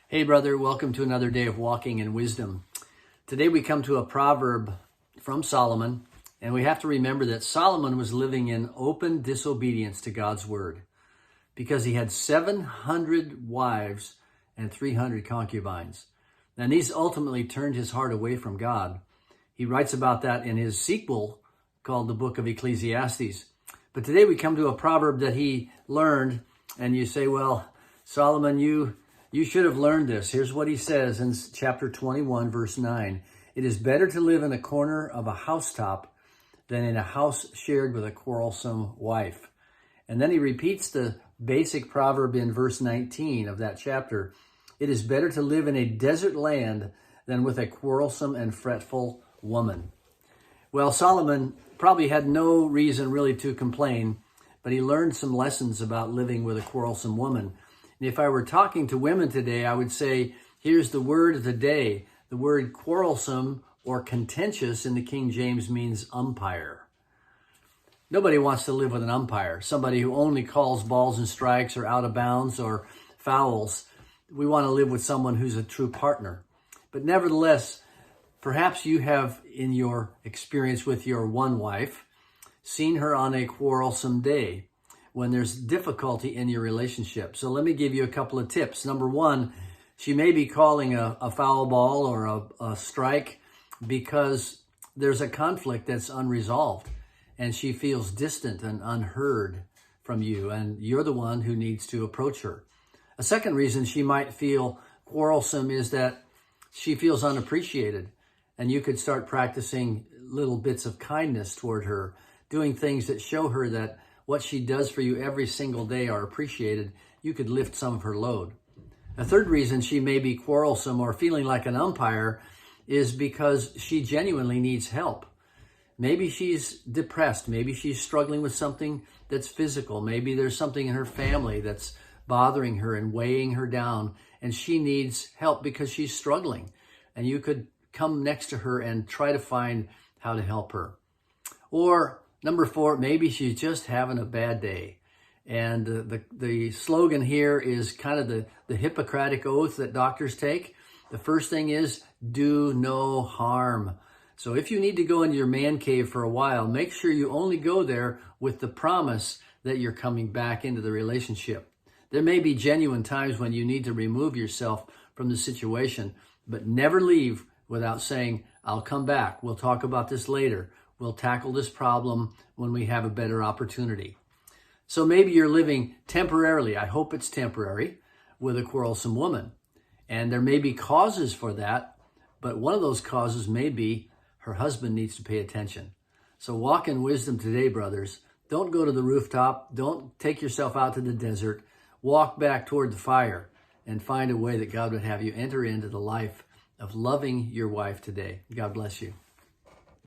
Hey brother, welcome to another day of walking in wisdom. Today we come to a proverb from Solomon, and we have to remember that Solomon was living in open disobedience to God's word because he had 700 wives and 300 concubines. And these ultimately turned his heart away from God. He writes about that in his sequel called the Book of Ecclesiastes. But today we come to a proverb that he learned, and you say, well, Solomon, you should have learned this. Here's what he says in chapter 21, verse 9. It is better to live in a corner of a housetop than in a house shared with a quarrelsome wife. And then he repeats the basic proverb in verse 19 of that chapter. It is better to live in a desert land than with a quarrelsome and fretful woman. Well, Solomon probably had no reason really to complain, but he learned some lessons about living with a quarrelsome woman. And if I were talking to women today, I would say, here's the word of the day. The word quarrelsome or contentious in the King James means umpire. Nobody wants to live with an umpire, somebody who only calls balls and strikes or out of bounds or fouls. We want to live with someone who's a true partner. But nevertheless, perhaps you have, in your experience with your one wife, seen her on a quarrelsome day when there's difficulty in your relationship. So let me give you a couple of tips. Number one, she may be calling a foul ball or a strike because there's a conflict that's unresolved and she feels distant and unheard from you, and you're the one who needs to approach her. A second reason she might feel quarrelsome is that she feels unappreciated, and you could start practicing little bits of kindness toward her, doing things that show her that what she does for you every single day are appreciated. You could lift some of her load. A third reason she may be quarrelsome or feeling like an umpire is because she genuinely needs help. Maybe she's depressed. Maybe she's struggling with something that's physical. Maybe there's something in her family that's bothering her and weighing her down, and she needs help because she's struggling. And you could come next to her and try to find how to help her. Or number four, maybe she's just having a bad day. And the slogan here is kind of the Hippocratic oath that doctors take. The first thing is, do no harm. So if you need to go into your man cave for a while, make sure you only go there with the promise that you're coming back into the relationship. There may be genuine times when you need to remove yourself from the situation, but never leave without saying, I'll come back. We'll talk about this later. We'll tackle this problem when we have a better opportunity. So maybe you're living temporarily, I hope it's temporary, with a quarrelsome woman. And there may be causes for that, but one of those causes may be her husband needs to pay attention. So walk in wisdom today, brothers. Don't go to the rooftop. Don't take yourself out to the desert. Walk back toward the fire and find a way that God would have you enter into the life of loving your wife today. God bless you.